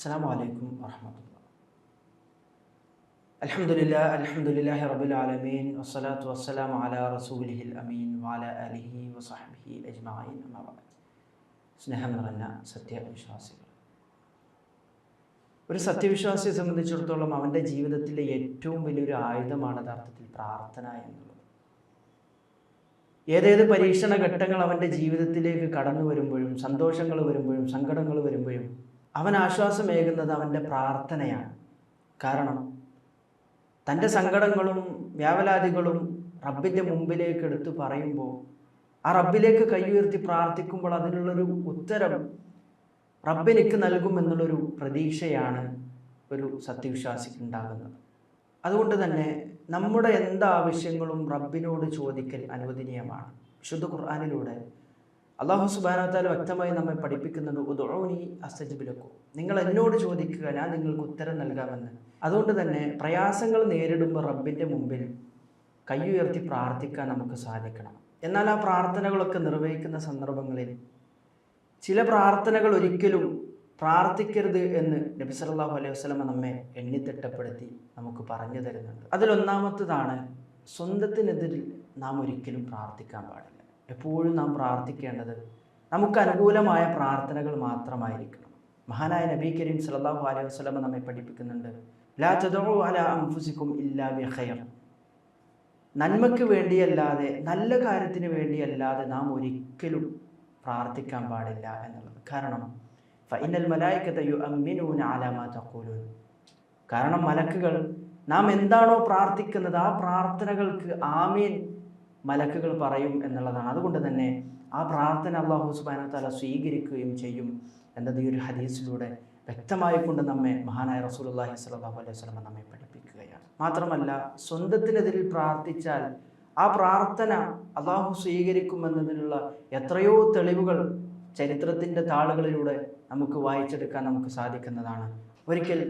അസ്സലാമു അലൈക്കും വറഹ്മത്തുള്ളാഹി. അൽഹംദുലില്ലാഹി റബ്ബിൽ ആലമീൻ വസ്സലാത്തു വസ്സലാമു അലാ റസൂലിഹിൽ അമീൻ വഅലാ ആലിഹി വസഹ്ബിഹി അജ്മഈൻ. അമ്മാ ബഅദ്. സ്നേഹം നിറഞ്ഞ സത്യവിശ്വാസികൾ, ഒരു സത്യവിശ്വാസിയെ സംബന്ധിച്ചിടത്തോളം അവൻ്റെ ജീവിതത്തിലെ ഏറ്റവും വലിയൊരു ആയുധമാണ് യഥാർത്ഥത്തിൽ പ്രാർത്ഥന എന്നുള്ളത്. ഏതേത് പരീക്ഷണ ഘട്ടങ്ങൾ അവൻ്റെ ജീവിതത്തിലേക്ക് കടന്നു വരുമ്പോഴും, സന്തോഷങ്ങൾ വരുമ്പോഴും, സങ്കടങ്ങൾ വരുമ്പോഴും അവൻ ആശ്വാസമേകുന്നത് അവൻ്റെ പ്രാർത്ഥനയാണ്. കാരണം തൻ്റെ സങ്കടങ്ങളും വ്യാവലാതികളും റബ്ബിൻ്റെ മുമ്പിലേക്ക് എടുത്തു പറയുമ്പോൾ, ആ റബ്ബിലേക്ക് കൈയുയർത്തി പ്രാർത്ഥിക്കുമ്പോൾ അതിനുള്ളൊരു ഉത്തരം റബ്ബെനിക്ക് നൽകുമെന്നുള്ളൊരു പ്രതീക്ഷയാണ് ഒരു സത്യവിശ്വാസിക്ക് ഉണ്ടാകുന്നത്. അതുകൊണ്ട് തന്നെ നമ്മുടെ എന്താവശ്യങ്ങളും റബ്ബിനോട് ചോദിക്കൽ അനുവദനീയമാണ്. വിശുദ്ധ ഖുർആനിലൂടെ അല്ലാഹു സുബ്ഹാനഹു വ തആല വ്യക്തമായി നമ്മെ പഠിപ്പിക്കുന്നുണ്ട്, ഉദ്ഉനി അസ്തജിബ് ലക്കും, നിങ്ങൾ എന്നോട് ചോദിക്കുക, ഞാൻ നിങ്ങൾക്ക് ഉത്തരം നൽകാമെന്ന്. അതുകൊണ്ട് തന്നെ പ്രയാസങ്ങൾ നേരിടുമ്പോൾ റബ്ബിൻ്റെ മുമ്പിൽ കൈയുയർത്തി പ്രാർത്ഥിക്കാൻ നമുക്ക് സാധിക്കണം. എന്നാൽ ആ പ്രാർത്ഥനകളൊക്കെ നിർവഹിക്കുന്ന സന്ദർഭങ്ങളിൽ ചില പ്രാർത്ഥനകൾ ഒരിക്കലും പ്രാർത്ഥിക്കരുത് എന്ന് നബി സല്ലല്ലാഹു അലൈഹി വസല്ലം നമ്മെ എണ്ണിത്തിട്ടപ്പെടുത്തി നമുക്ക് പറഞ്ഞു തരുന്നുണ്ട്. അതിലൊന്നാമത്തതാണ്, സ്വന്തത്തിനെതിരിൽ നാം ഒരിക്കലും പ്രാർത്ഥിക്കാൻ പാടില്ല. എപ്പോഴും നാം പ്രാർത്ഥിക്കേണ്ടത് നമുക്ക് അനുകൂലമായ പ്രാർത്ഥനകൾ മാത്രമായിരിക്കണം. മഹാനായ നബി കരീം സല്ലല്ലാഹു അലൈഹി വസല്ലം നമ്മെ പഠിപ്പിക്കുന്നുണ്ട്, ലാ തദഉ അലാ അൻഫുസികും ഇല്ലാ ബിഖൈർ, നന്മയ്ക്ക് വേണ്ടിയല്ലാതെ, നല്ല കാര്യത്തിന് വേണ്ടിയല്ലാതെ നാം ഒരിക്കലും പ്രാർത്ഥിക്കാൻ പാടില്ല എന്നുള്ളത്. കാരണം ഫഇന്നൽ മലായികത യുഅമ്മിനൂന അലാ മാ തഖൂലൂൻ, കാരണം മലക്കുകൾ നാം എന്താണോ പ്രാർത്ഥിക്കുന്നത് ആ പ്രാർത്ഥനകൾക്ക് ആമീൻ മലക്കുകൾ പറയും എന്നുള്ളതാണ്. അതുകൊണ്ട് തന്നെ ആ പ്രാർത്ഥന അല്ലാഹു സുബ്ഹാനഹു വ തആല സ്വീകരിക്കുകയും ചെയ്യും എന്നത് ഈ ഒരു ഹദീസിലൂടെ വ്യക്തമായിക്കൊണ്ട് നമ്മെ മഹാനായ റസൂലുള്ളാഹി സ്വല്ലല്ലാഹു അലൈഹി വസല്ലം നമ്മെ പഠിപ്പിക്കുകയാണ്. മാത്രമല്ല, സ്വന്തത്തിനെതിരിൽ പ്രാർത്ഥിച്ചാൽ ആ പ്രാർത്ഥന അല്ലാഹു സ്വീകരിക്കുമെന്നതിനുള്ള എത്രയോ തെളിവുകൾ ചരിത്രത്തിൻ്റെ താളുകളിലൂടെ നമുക്ക് വായിച്ചെടുക്കാൻ നമുക്ക് സാധിക്കുന്നതാണ്. ഒരിക്കൽ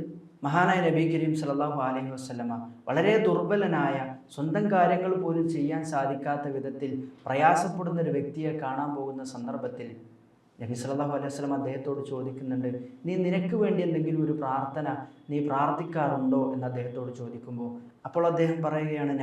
മഹാനായ നബി കരീം സല്ലല്ലാഹു അലൈഹി വസല്ലമ വളരെ ദുർബലനായ, സ്വന്തം കാര്യങ്ങൾ പോലും ചെയ്യാൻ സാധിക്കാത്ത വിധത്തിൽ പ്രയാസപ്പെടുന്ന ഒരു വ്യക്തിയെ കാണാൻ പോകുന്ന സന്ദർഭത്തിൽ നബി സല്ലല്ലാഹു അലൈഹി വസല്ലം അദ്ദേഹത്തോട് ചോദിക്കുന്നുണ്ട്, നിനക്ക് വേണ്ടി എന്തെങ്കിലും ഒരു പ്രാർത്ഥന നീ പ്രാർത്ഥിക്കാറുണ്ടോ എന്ന് അദ്ദേഹത്തോട് ചോദിക്കുമ്പോൾ, അപ്പോൾ അദ്ദേഹം പറയുകയാണ്,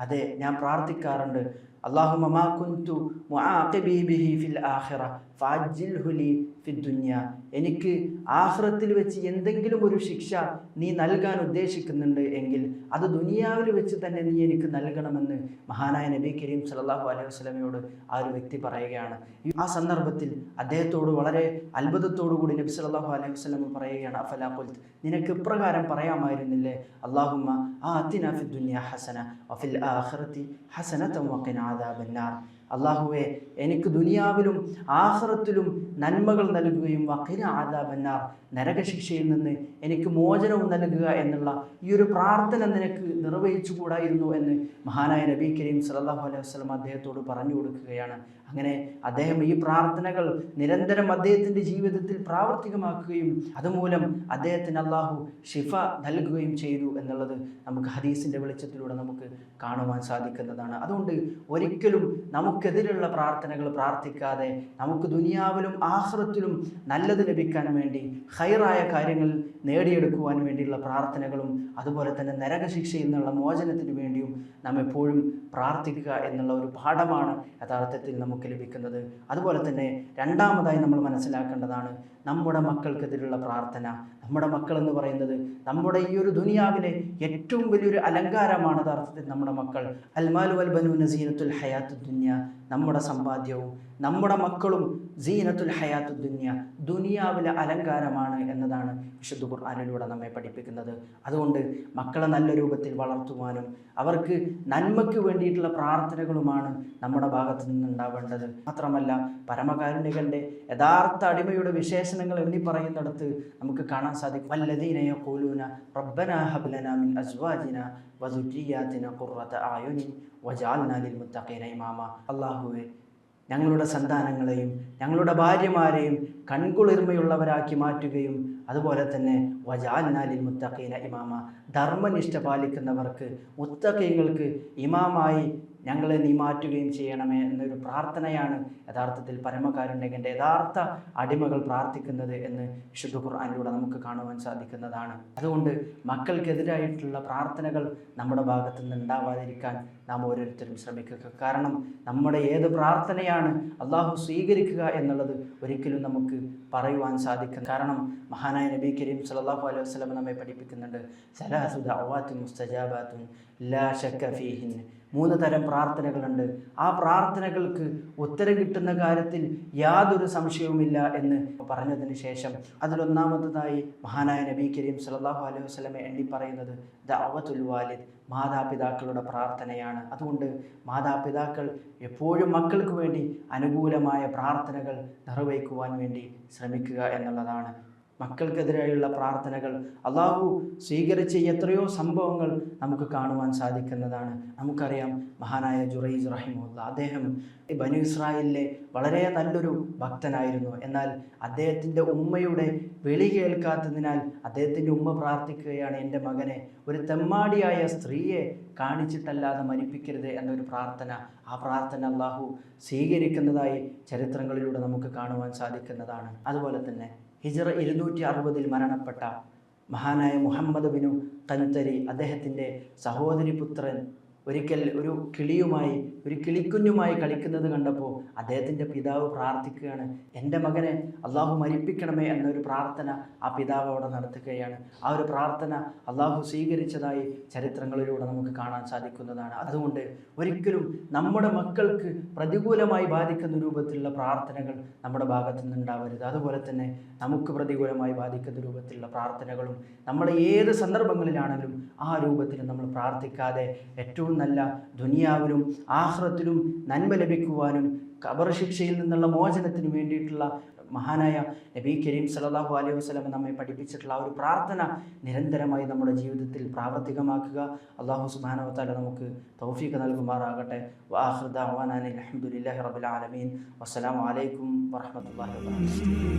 അതെ, ഞാൻ പ്രാർത്ഥിക്കാറുണ്ട്. അല്ലാഹുമ്മ മാ കുൻതു മുആഖിബി ബിഹി ഫിൽ ആഖിറ ഫഅജ്ജിൽഹു ലി ഫിദ് ദുനിയ, എനിക്ക് ആഖിറത്തിൽ വെച്ച് എന്തെങ്കിലും ഒരു ശിക്ഷ നീ നൽകാൻ ഉദ്ദേശിക്കുന്നുണ്ട് എങ്കിൽ അത് ദുനിയാവിൽ വെച്ച് തന്നെ നീ എനിക്ക് നൽകണമെന്ന് മഹാനായ നബി കരീം സല്ലല്ലാഹു അലൈഹി വസല്ലമയോട് ആ ഒരു വ്യക്തി പറയുകയാണ്. ആ സന്ദർഭത്തിൽ അദ്ദേഹത്തോട് വളരെ അത്ഭുതത്തോടു കൂടി നബി സല്ലല്ലാഹു അലൈഹി വസല്ലം പറയുകയാണ്, അഫലാ ഖുൽത്, നിനക്ക് ഇപ്രകാരം പറയാമായിരുന്നില്ലേ, അല്ലാഹുമ്മ ആതിനാ ഫിദ് ദുനിയ ഹസന വഫിൽ ആഖിറതി ഹസനതൻ വഖിനാ അദാബന്നാർ, അല്ലാഹുവേ എനിക്ക് ദുനിയാവിലും ആഖിറത്തിലും നന്മകൾ നൽകുകയും വഖിനാ അദാബന്നാർ, നരകശിക്ഷയിൽ നിന്ന് എനിക്ക് മോചനവും നൽകുക എന്നുള്ള ഈ ഒരു പ്രാർത്ഥന നിനക്ക് നിർവഹിച്ചു കൂടായിരുന്നു എന്ന് മഹാനായ നബി കരീം സല്ലല്ലാഹു അലൈഹി വസല്ലം അദ്ദേഹത്തോട് പറഞ്ഞു കൊടുക്കുകയാണ്. അങ്ങനെ അദ്ദേഹം ഈ പ്രാർത്ഥനകൾ നിരന്തരം അദ്ദേഹത്തിൻ്റെ ജീവിതത്തിൽ പ്രാവർത്തികമാക്കുകയും അതുമൂലം അദ്ദേഹത്തിന് അല്ലാഹു ഷിഫ നൽകുകയും ചെയ്തു എന്നുള്ളത് നമുക്ക് ഹദീസിൻ്റെ വെളിച്ചത്തിലൂടെ നമുക്ക് കാണുവാൻ സാധിക്കുന്നതാണ്. അതുകൊണ്ട് ഒരിക്കലും നമുക്കെതിരുള്ള പ്രാർത്ഥനകൾ പ്രാർത്ഥിക്കാതെ നമുക്ക് ദുനിയാവിലും ആഖിറത്തിലും നല്ലത് ലഭിക്കാൻ വേണ്ടി, ഖൈറായ കാര്യങ്ങൾ നേടിയെടുക്കുവാൻ വേണ്ടിയുള്ള പ്രാർത്ഥനകളും അതുപോലെ തന്നെ നരകശിക്ഷയിൽ നിന്നുള്ള മോചനത്തിന് വേണ്ടിയും നാം എപ്പോഴും പ്രാർത്ഥിക്കുക എന്നുള്ള ഒരു പാഠമാണ് യഥാർത്ഥത്തിൽ നമുക്ക് ലഭിക്കുന്നത്. അതുപോലെ തന്നെ രണ്ടാമതായി നമ്മൾ മനസ്സിലാക്കേണ്ടതാണ് നമ്മുടെ മക്കൾക്കെതിരുള്ള പ്രാർത്ഥന. നമ്മുടെ മക്കൾ എന്ന് പറയുന്നത് നമ്മുടെ ഈ ഒരു ദുനിയാവിലെ ഏറ്റവും വലിയൊരു അലങ്കാരമാണ് യഥാർത്ഥത്തിൽ നമ്മുടെ മക്കൾ. അൽമാലു വൽ ബനൂന സീനത്തുൽ ഹയാത്തുദ് ദുനിയ, നമ്മുടെ സമ്പാദ്യവും നമ്മുടെ മക്കളും സീനത്തുൽ ഹയാത്തുദ് ദുനിയ, ദുനിയാവിലെ അലങ്കാരമാണ് എന്നതാണ് വിശുദ്ധ ഖുർആനിലൂടെ നമ്മെ പഠിപ്പിക്കുന്നത്. അതുകൊണ്ട് മക്കളെ നല്ല രൂപത്തിൽ വളർത്തുവാനും അവർക്ക് നന്മയ്ക്ക് വേണ്ടിയിട്ടുള്ള പ്രാർത്ഥനകളുമാണ് നമ്മുടെ ഭാഗത്ത് നിന്നുണ്ടാവേണ്ടത്. മാത്രമല്ല, പരമകാരുണികന്റെ യഥാർത്ഥ അടിമയുടെ വിശേഷണങ്ങൾ എണ്ണി പറയുന്നിടത്ത് നമുക്ക് കാണാൻ സാധിക്കും, വല്ലദീന യഖൂലൂന റബ്ബനാ ഹബ് ലനാ മിൻ അസ്വാജിന വദുരിയാതിന ഖുർറത അയുനിൻ വജഅൽനാ ലിൽ മുത്തഖീന ഇമാമ, അല്ലാഹുവേ ഞങ്ങളുടെ സന്താനങ്ങളെയും ഞങ്ങളുടെ ഭാര്യമാരെയും കൺകുളിർമയുള്ളവരാക്കി മാറ്റുകയും അതുപോലെ തന്നെ വജഅൽനാ ലിൽ മുത്തഖീന ഇമാമ, ധർമ്മനിഷ്ഠ പാലിക്കുന്നവർക്ക് മുത്തഖീങ്ങൾക്ക് ഇമാമായി ഞങ്ങളെ നീ മാറ്റുകയും ചെയ്യണമേ എന്നൊരു പ്രാർത്ഥനയാണ് യഥാർത്ഥത്തിൽ പരമകാരുണ്യകൻ്റെ യഥാർത്ഥ അടിമകൾ പ്രാർത്ഥിക്കുന്നത് എന്ന് വിശുദ്ധ ഖുർആനിലൂടെ നമുക്ക് കാണുവാൻ സാധിക്കുന്നതാണ്. അതുകൊണ്ട് മക്കൾക്കെതിരായിട്ടുള്ള പ്രാർത്ഥനകൾ നമ്മുടെ ഭാഗത്തു നിന്ന് ഉണ്ടാവാതിരിക്കാൻ നാം ഓരോരുത്തരും ശ്രമിക്കുക. കാരണം നമ്മുടെ ഏത് പ്രാർത്ഥനയാണ് അള്ളാഹു സ്വീകരിക്കുക എന്നുള്ളത് ഒരിക്കലും നമുക്ക് പറയുവാൻ സാധിക്കും. കാരണം മഹാനായ നബി കരീം സല്ലല്ലാഹു അലൈഹി വസല്ലം നമ്മെ പഠിപ്പിക്കുന്നുണ്ട്, സലാസു ദഅവാത്തുൻ മുസ്തജാബാത്തുൻ ലാ ശക്ക ഫീഹിൻ. 3 തരം പ്രാർത്ഥനകളുണ്ട്. ആ പ്രാർത്ഥനകൾക്ക് ഉത്തരം കിട്ടുന്ന കാര്യത്തിൽ യാതൊരു സംശയവുമില്ല എന്ന് പറഞ്ഞതിന് ശേഷം അതിലൊന്നാമതായി മഹാനായ നബി കരീം സല്ലല്ലാഹു അലൈഹി വസല്ലം എണ്ണി പറയുന്നത് ദഅവത്തുൽ വാലിദ്, മാതാപിതാക്കളുടെ പ്രാർത്ഥനയാണ്. അതുകൊണ്ട് മാതാപിതാക്കൾ എപ്പോഴും മക്കൾക്ക് വേണ്ടി അനുകൂലമായ പ്രാർത്ഥനകൾ നിർവഹിക്കുവാൻ വേണ്ടി ശ്രമിക്കുക എന്നുള്ളതാണ്. മക്കൾക്കെതിരെയുള്ള പ്രാർത്ഥനകൾ അള്ളാഹു സ്വീകരിച്ച എത്രയോ സംഭവങ്ങൾ നമുക്ക് കാണുവാൻ സാധിക്കുന്നതാണ്. നമുക്കറിയാം മഹാനായ ജുറൈജ് റഹിമഹുല്ല, അദ്ദേഹം ബനു ഇസ്രായേലിലെ വളരെ നല്ലൊരു ഭക്തനായിരുന്നു. എന്നാൽ അദ്ദേഹത്തിൻ്റെ ഉമ്മയുടെ വിളി കേൾക്കാത്തതിനാൽ അദ്ദേഹത്തിൻ്റെ ഉമ്മ പ്രാർത്ഥിക്കുകയാണ്, എൻ്റെ മകനെ ഒരു തെമ്മാടിയായ സ്ത്രീയെ കാണിച്ചിട്ടല്ലാതെ മരിപ്പിക്കരുത് എന്നൊരു പ്രാർത്ഥന. ആ പ്രാർത്ഥന അള്ളാഹു സ്വീകരിക്കുന്നതായി ചരിത്രങ്ങളിലൂടെ നമുക്ക് കാണുവാൻ സാധിക്കുന്നതാണ്. അതുപോലെ തന്നെ ഹിജ്റ 260 മരണപ്പെട്ട മഹാനായ മുഹമ്മദ് ബിനു ഖന്തരി, അദ്ദേഹത്തിൻ്റെ സഹോദരി പുത്രൻ ഒരിക്കൽ ഒരു കിളിക്കുഞ്ഞുമായി കളിക്കുന്നത് കണ്ടപ്പോൾ അദ്ദേഹത്തിൻ്റെ പിതാവ് പ്രാർത്ഥിക്കുകയാണ്, എൻ്റെ മകനെ അള്ളാഹു മരിപ്പിക്കണമേ എന്നൊരു പ്രാർത്ഥന ആ പിതാവ് അവിടെ നടത്തുകയാണ്. ആ ഒരു പ്രാർത്ഥന അള്ളാഹു സ്വീകരിച്ചതായി ചരിത്രങ്ങളിലൂടെ നമുക്ക് കാണാൻ സാധിക്കുന്നതാണ്. അതുകൊണ്ട് ഒരിക്കലും നമ്മുടെ മക്കൾക്ക് പ്രതികൂലമായി ബാധിക്കുന്ന രൂപത്തിലുള്ള പ്രാർത്ഥനകൾ നമ്മുടെ ഭാഗത്തു നിന്നുണ്ടാവരുത്. അതുപോലെ തന്നെ നമുക്ക് പ്രതികൂലമായി ബാധിക്കുന്ന രൂപത്തിലുള്ള പ്രാർത്ഥനകളും നമ്മൾ ഏത് സന്ദർഭങ്ങളിലാണെങ്കിലും ആ രൂപത്തിൽ നമ്മൾ പ്രാർത്ഥിക്കാതെ ഏറ്റവും നല്ല ദുനിയാവിലും ആഖിറത്തിലും നന്മ ലഭിക്കുവാനും ഖബർ ശിക്ഷയിൽ നിന്നുള്ള മോചനത്തിന് വേണ്ടിയിട്ടുള്ള മഹാനായ നബി കരീം സല്ലല്ലാഹു അലൈഹി വസല്ലം നമ്മെ പഠിപ്പിച്ചിട്ടുള്ള ആ ഒരു പ്രാർത്ഥന നിരന്തരമായി നമ്മുടെ ജീവിതത്തിൽ പ്രാവർത്തികമാക്കുക. അല്ലാഹു സുബ്ഹാനഹു വ തആല നമുക്ക് തൗഫീഖ് നൽകുമാറാകട്ടെ. വആഖിറു ദഅവാനാ അൽഹംദുലില്ലാഹി റബ്ബിൽ ആലമീൻ. വസ്സലാമു അലൈക്കും വറഹ്മത്തുള്ളാഹി വബറകാതുഹു.